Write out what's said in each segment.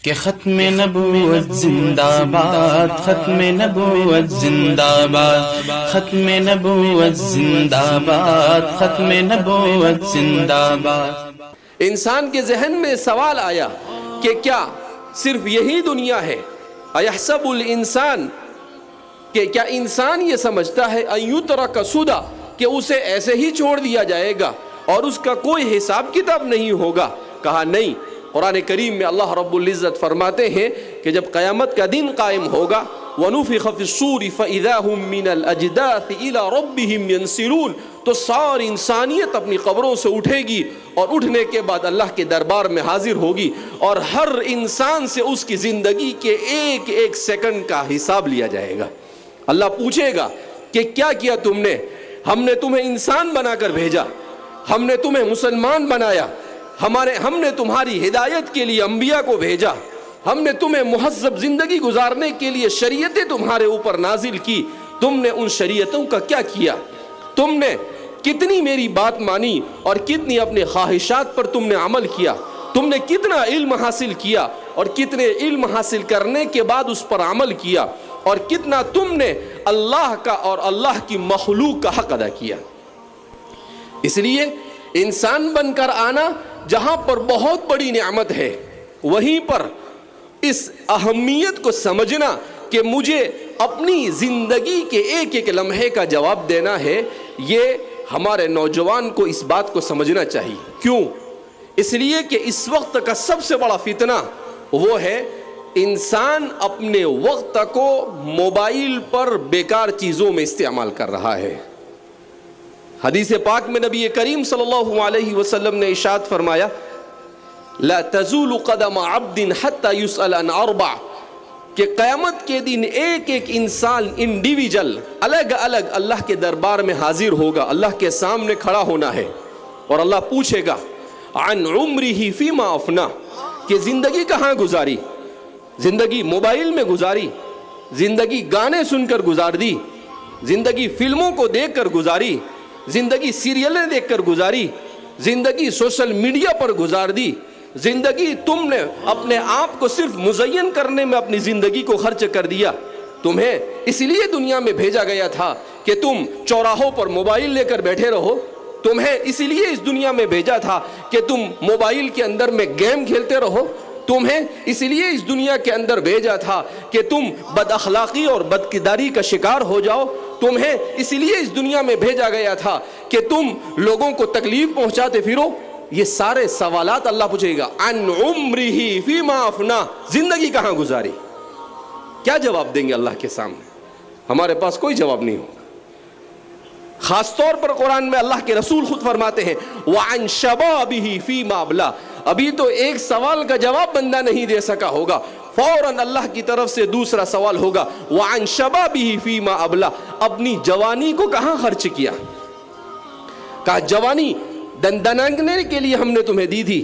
کہ ختم نبوت زندہ باد، ختم نبوت زندہ باد، ختم نبوت زندہ باد، ختم نبوت زندہ باد۔ انسان کے ذہن میں سوال آیا کہ کیا صرف یہی دنیا ہے؟ ایحسب الانسان، کہ کیا انسان یہ سمجھتا ہے ان یترک سدی، کہ اسے ایسے ہی چھوڑ دیا جائے گا اور اس کا کوئی حساب کتاب نہیں ہوگا؟ کہا نہیں۔ قرآن کریم میں اللہ رب العزت فرماتے ہیں کہ جب قیامت کا دن قائم ہوگا وَنُفِخَ فِي الصُّورِ فَإِذَا هُم مِّنَ الْأَجْدَاثِ إِلَىٰ رَبِّهِمْ يَنْسِلُونَ، تو ساری انسانیت اپنی قبروں سے اٹھے گی اور اٹھنے کے بعد اللہ کے دربار میں حاضر ہوگی، اور ہر انسان سے اس کی زندگی کے ایک ایک سیکنڈ کا حساب لیا جائے گا۔ اللہ پوچھے گا کہ کیا کیا تم نے؟ ہم نے تمہیں انسان بنا کر بھیجا، ہم نے تمہیں مسلمان بنایا، ہم نے تمہاری ہدایت کے لیے انبیاء کو بھیجا، ہم نے تمہیں مہذب زندگی گزارنے کے لیے شریعتیں تمہارے اوپر نازل کی، تم نے ان شریعتوں کا کیا کیا؟ تم نے کتنی میری بات مانی اور کتنی اپنے خواہشات پر تم نے عمل کیا؟ تم نے کتنا علم حاصل کیا اور کتنے علم حاصل کرنے کے بعد اس پر عمل کیا، اور کتنا تم نے اللہ کا اور اللہ کی مخلوق کا حق ادا کیا؟ اس لیے انسان بن کر آنا جہاں پر بہت بڑی نعمت ہے، وہیں پر اس اہمیت کو سمجھنا کہ مجھے اپنی زندگی کے ایک ایک لمحے کا جواب دینا ہے، یہ ہمارے نوجوان کو اس بات کو سمجھنا چاہیے۔ کیوں؟ اس لیے کہ اس وقت کا سب سے بڑا فتنہ وہ ہے انسان اپنے وقت کو موبائل پر بیکار چیزوں میں استعمال کر رہا ہے۔ حدیث پاک میں نبی کریم صلی اللہ علیہ وسلم نے ارشاد فرمایا لا تزول قدم عبد حتى يسأل عن اربع، کہ قیامت کے دن ایک ایک انسان انڈیویجل الگ الگ اللہ کے دربار میں حاضر ہوگا، اللہ کے سامنے کھڑا ہونا ہے، اور اللہ پوچھے گا عن عمره فيما افنى، کہ زندگی کہاں گزاری؟ زندگی موبائل میں گزاری، زندگی گانے سن کر گزار دی، زندگی فلموں کو دیکھ کر گزاری، زندگی سیریلیں دیکھ کر گزاری، زندگی سوشل میڈیا پر گزار دی، زندگی تم نے اپنے آپ کو صرف مزین کرنے میں اپنی زندگی کو خرچ کر دیا۔ تمہیں اس لیے دنیا میں بھیجا گیا تھا کہ تم چوراہوں پر موبائل لے کر بیٹھے رہو، تمہیں اس لیے اس دنیا میں بھیجا تھا کہ تم موبائل کے اندر میں گیم کھیلتے رہو، تمہیں اس لیے اس دنیا کے اندر بھیجا تھا کہ تم بد اخلاقی اور بدکرداری کا شکار ہو جاؤ، تمہیں اس لیے اس دنیا میں بھیجا گیا تھا کہ تم لوگوں کو تکلیف پہنچاتے پھرو۔ یہ سارے سوالات اللہ پوچھے گا عن عمرہ فیما افنا، زندگی کہاں گزاری؟ کیا جواب دیں گے اللہ کے سامنے؟ ہمارے پاس کوئی جواب نہیں ہوگا۔ خاص طور پر قرآن میں اللہ کے رسول خود فرماتے ہیں وعن شبابہ فیما ابلا، ابھی تو ایک سوال کا جواب بندہ نہیں دے سکا ہوگا، فوراً اللہ کی طرف سے دوسرا سوال ہوگا وعن شبابہ فیما ابلا، اپنی جوانی کو کہاں خرچ کیا؟ کہا جوانی دندنانے کے لیے ہم نے تمہیں دی تھی،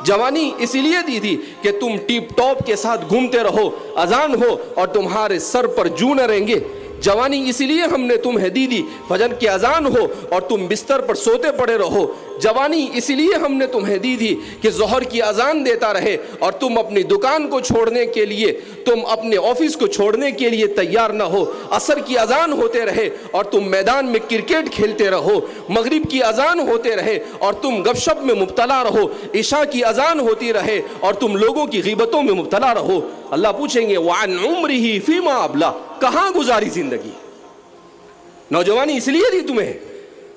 جوانی اسی لیے دی تھی کہ تم ٹیپ ٹاپ کے ساتھ گھومتے رہو، اذان ہو اور تمہارے سر پر جو نہ رہیں گے، جوانی اسی لیے ہم نے تمہیں دی تھی فجر کی اذان ہو اور تم بستر پر سوتے پڑے رہو، جوانی اسی لیے ہم نے تمہیں دی تھی کہ ظہر کی اذان دیتا رہے اور تم اپنی دکان کو چھوڑنے کے لیے، تم اپنے آفس کو چھوڑنے کے لیے تیار نہ ہو، عصر کی اذان ہوتے رہے اور تم میدان میں کرکٹ کھیلتے رہو، مغرب کی اذان ہوتے رہے اور تم گپ شپ میں مبتلا رہو، عشاء کی اذان ہوتی رہے اور تم لوگوں کی غیبتوں میں مبتلا رہو۔ اللہ پوچھیں گے وعن عمرہ فیما ابلا، کہاں گزاری زندگی؟ نوجوانی اس لیے دی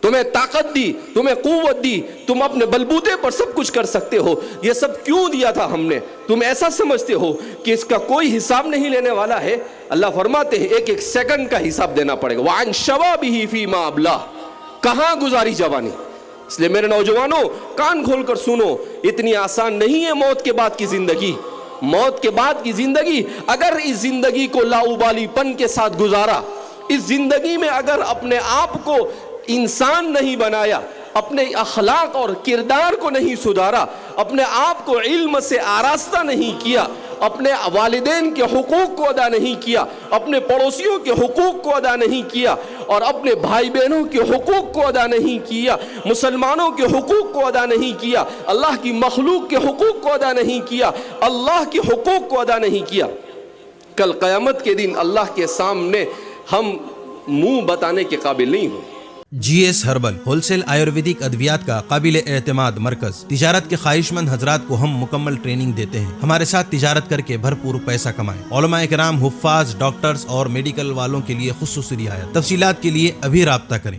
تمہیں طاقت دی، تمہیں قوت دی، تم اپنے بلبوتے پر سب کچھ کر سکتے ہو، یہ سب کیوں دیا تھا ہم نے؟ تم ایسا سمجھتے ہو کہ اس کا کوئی حساب نہیں لینے والا ہے؟ اللہ فرماتے ہیں ایک ایک سیکنڈ کا حساب دینا پڑے گا۔ وعن شبابہ فیما ابلا، کہاں گزاری جوانی؟ اس لیے میرے نوجوانوں کان کھول کر سنو، اتنی آسان نہیں ہے موت کے بعد کی زندگی۔ موت کے بعد کی زندگی، اگر اس زندگی کو لاؤبالی پن کے ساتھ گزارا، اس زندگی میں اگر اپنے آپ کو انسان نہیں بنایا، اپنے اخلاق اور کردار کو نہیں سدھارا، اپنے آپ کو علم سے آراستہ نہیں کیا، اپنے والدین کے حقوق کو ادا نہیں کیا، اپنے پڑوسیوں کے حقوق کو ادا نہیں کیا، اور اپنے بھائی بہنوں کے حقوق کو ادا نہیں کیا، مسلمانوں کے حقوق کو ادا نہیں کیا، اللہ کی مخلوق کے حقوق کو ادا نہیں کیا، اللہ کے حقوق کو ادا نہیں کیا، کل قیامت کے دن اللہ کے سامنے ہم منہ بتانے کے قابل نہیں ہوں۔ G S herbal wholesale Ayurvedic ادویات کا قابل اعتماد مرکز۔ تجارت کے خواہش مند حضرات کو ہم مکمل ٹریننگ دیتے ہیں۔ ہمارے ساتھ تجارت کر کے بھرپور پیسہ کمائیں۔ علماء کرام، حفاظ، ڈاکٹرز اور میڈیکل والوں کے لیے خصوصی رعایت۔ تفصیلات کے لیے ابھی رابطہ کریں۔